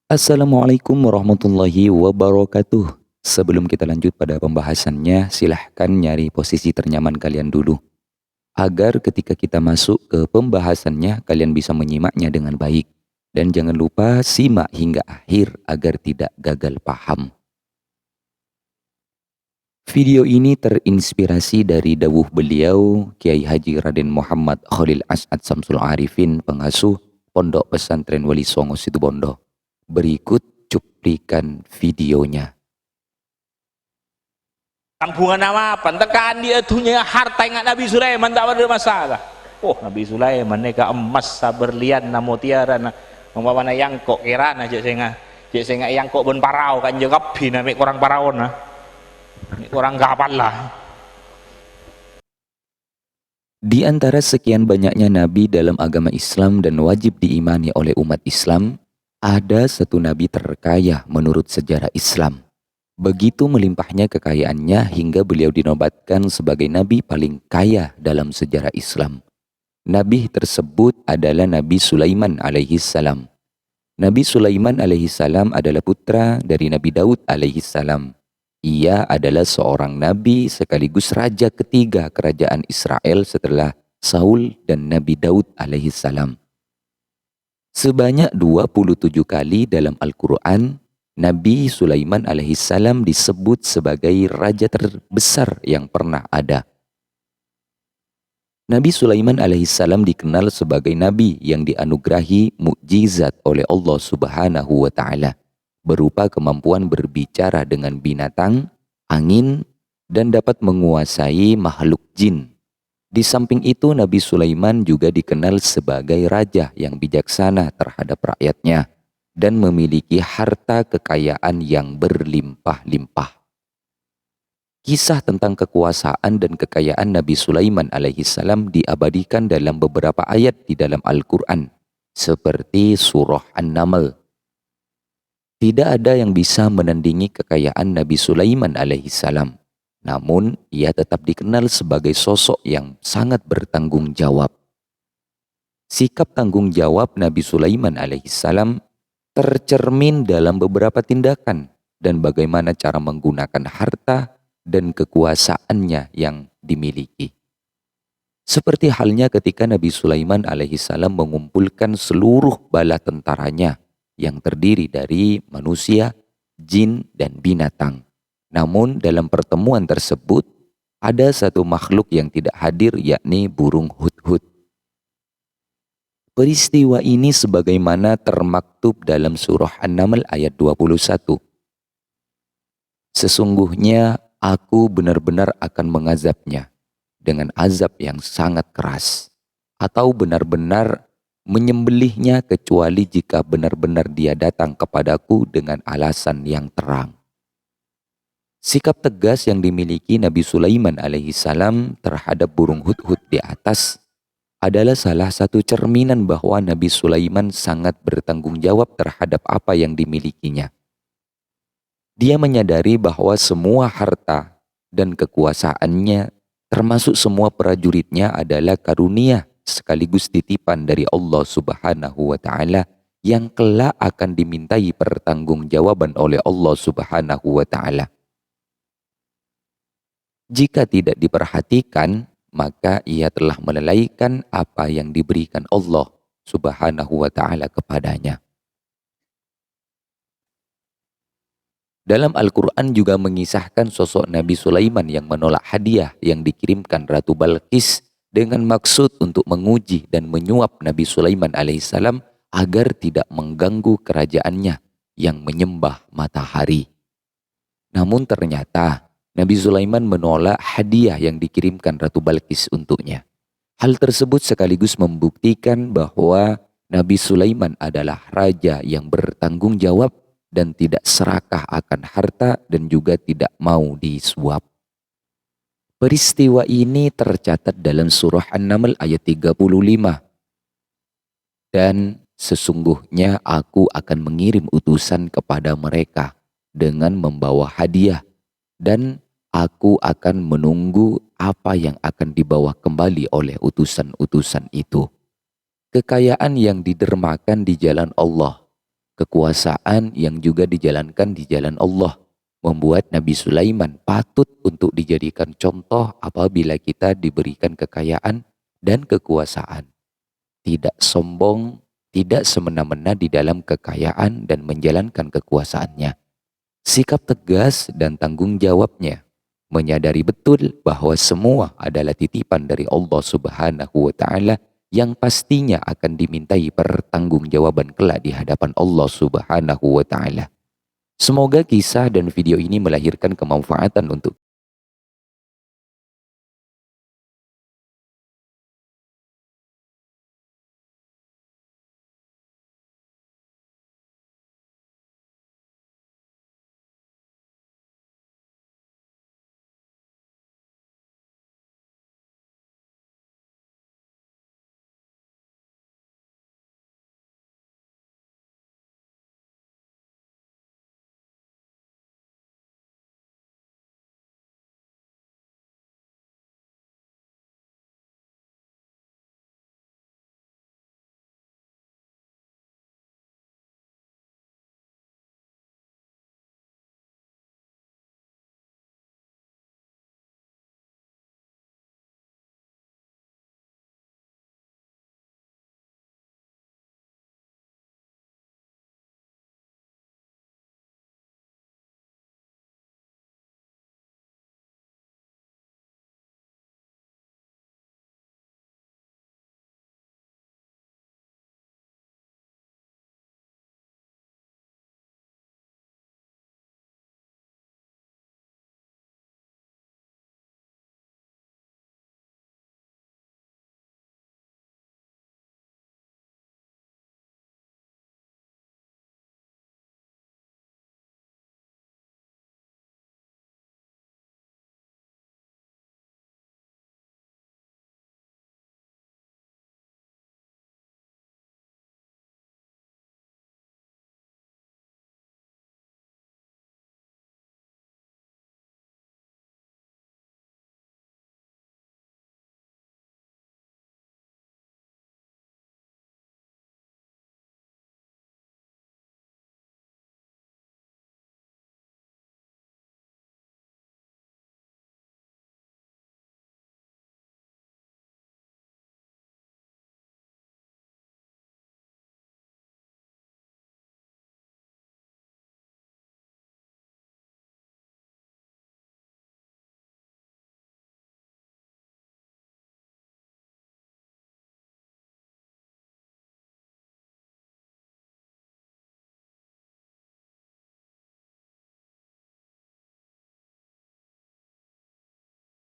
Assalamualaikum warahmatullahi wabarakatuh. Sebelum kita lanjut pada pembahasannya, silahkan nyari posisi ternyaman kalian dulu. Agar ketika kita masuk ke pembahasannya, kalian bisa menyimaknya dengan baik. Dan jangan lupa simak hingga akhir agar tidak gagal paham. Video ini terinspirasi dari dawuh beliau, Kiai Haji Raden Muhammad Khalil As'ad Samsul Arifin, pengasuh Pondok Pesantren Wali Songo Situbondo. Berikut cuplikan videonya. Kampungan nama apa? Tekan dia tuhnya harta ingat Nabi Sulaiman tak ada masalah. Oh, Nabi Sulaiman ni ka emas berlian na mutiara na membawa na yangkok kira na je senga yangkok bon parau kan je kapi na mek orang parau na. Mek orang kapal lah. Di antara sekian banyaknya nabi dalam agama Islam dan wajib diimani oleh umat Islam, ada satu nabi terkaya menurut sejarah Islam. Begitu melimpahnya kekayaannya hingga beliau dinobatkan sebagai nabi paling kaya dalam sejarah Islam. Nabi tersebut adalah Nabi Sulaiman alaihi salam. Nabi Sulaiman alaihi salam adalah putra dari Nabi Daud alaihi salam. Ia adalah seorang nabi sekaligus raja ketiga kerajaan Israel setelah Saul dan Nabi Daud alaihi salam. Sebanyak 27 kali dalam Al-Quran, Nabi Sulaiman alaihissalam disebut sebagai raja terbesar yang pernah ada. Nabi Sulaiman alaihissalam dikenal sebagai nabi yang dianugerahi mukjizat oleh Allah Subhanahu wa taala, berupa kemampuan berbicara dengan binatang, angin, dan dapat menguasai makhluk jin. Di samping itu, Nabi Sulaiman juga dikenal sebagai raja yang bijaksana terhadap rakyatnya dan memiliki harta kekayaan yang berlimpah-limpah. Kisah tentang kekuasaan dan kekayaan Nabi Sulaiman alaihissalam diabadikan dalam beberapa ayat di dalam Al-Quran, seperti surah An-Naml. Tidak ada yang bisa menandingi kekayaan Nabi Sulaiman alaihissalam. Namun, ia tetap dikenal sebagai sosok yang sangat bertanggung jawab. Sikap tanggung jawab Nabi Sulaiman alaihissalam tercermin dalam beberapa tindakan dan bagaimana cara menggunakan harta dan kekuasaannya yang dimiliki. Seperti halnya ketika Nabi Sulaiman alaihissalam mengumpulkan seluruh bala tentaranya yang terdiri dari manusia, jin, dan binatang. Namun dalam pertemuan tersebut ada satu makhluk yang tidak hadir, yakni burung hudhud. Peristiwa ini sebagaimana termaktub dalam surah An-Naml ayat 21. Sesungguhnya aku benar-benar akan mengazabnya dengan azab yang sangat keras, atau benar-benar menyembelihnya kecuali jika benar-benar dia datang kepadaku dengan alasan yang terang. Sikap tegas yang dimiliki Nabi Sulaiman alaihissalam terhadap burung hudhud di atas adalah salah satu cerminan bahwa Nabi Sulaiman sangat bertanggung jawab terhadap apa yang dimilikinya. Dia menyadari bahwa semua harta dan kekuasaannya, termasuk semua prajuritnya, adalah karunia sekaligus titipan dari Allah Subhanahu wa taala yang kelak akan dimintai pertanggungjawaban oleh Allah Subhanahu wa taala. Jika tidak diperhatikan, maka ia telah melalaikan apa yang diberikan Allah Subhanahu wa taala kepadanya. Dalam Al-Quran juga mengisahkan sosok Nabi Sulaiman yang menolak hadiah yang dikirimkan Ratu Balqis dengan maksud untuk menguji dan menyuap Nabi Sulaiman alaihissalam agar tidak mengganggu kerajaannya yang menyembah matahari. Namun ternyata Nabi Sulaiman menolak hadiah yang dikirimkan Ratu Balqis untuknya. Hal tersebut sekaligus membuktikan bahwa Nabi Sulaiman adalah raja yang bertanggung jawab dan tidak serakah akan harta dan juga tidak mau disuap. Peristiwa ini tercatat dalam surah An-Naml ayat 35. Dan sesungguhnya aku akan mengirim utusan kepada mereka dengan membawa hadiah, dan aku akan menunggu apa yang akan dibawa kembali oleh utusan-utusan itu. Kekayaan yang didermakan di jalan Allah, kekuasaan yang juga dijalankan di jalan Allah, membuat Nabi Sulaiman patut untuk dijadikan contoh apabila kita diberikan kekayaan dan kekuasaan. Tidak sombong, tidak semena-mena di dalam kekayaan dan menjalankan kekuasaannya. Sikap tegas dan tanggung jawabnya, menyadari betul bahwa semua adalah titipan dari Allah Subhanahu wa Ta'ala yang pastinya akan dimintai pertanggungjawaban kelak di hadapan Allah Subhanahu wa Ta'ala. Semoga kisah dan video ini melahirkan kemanfaatan untuk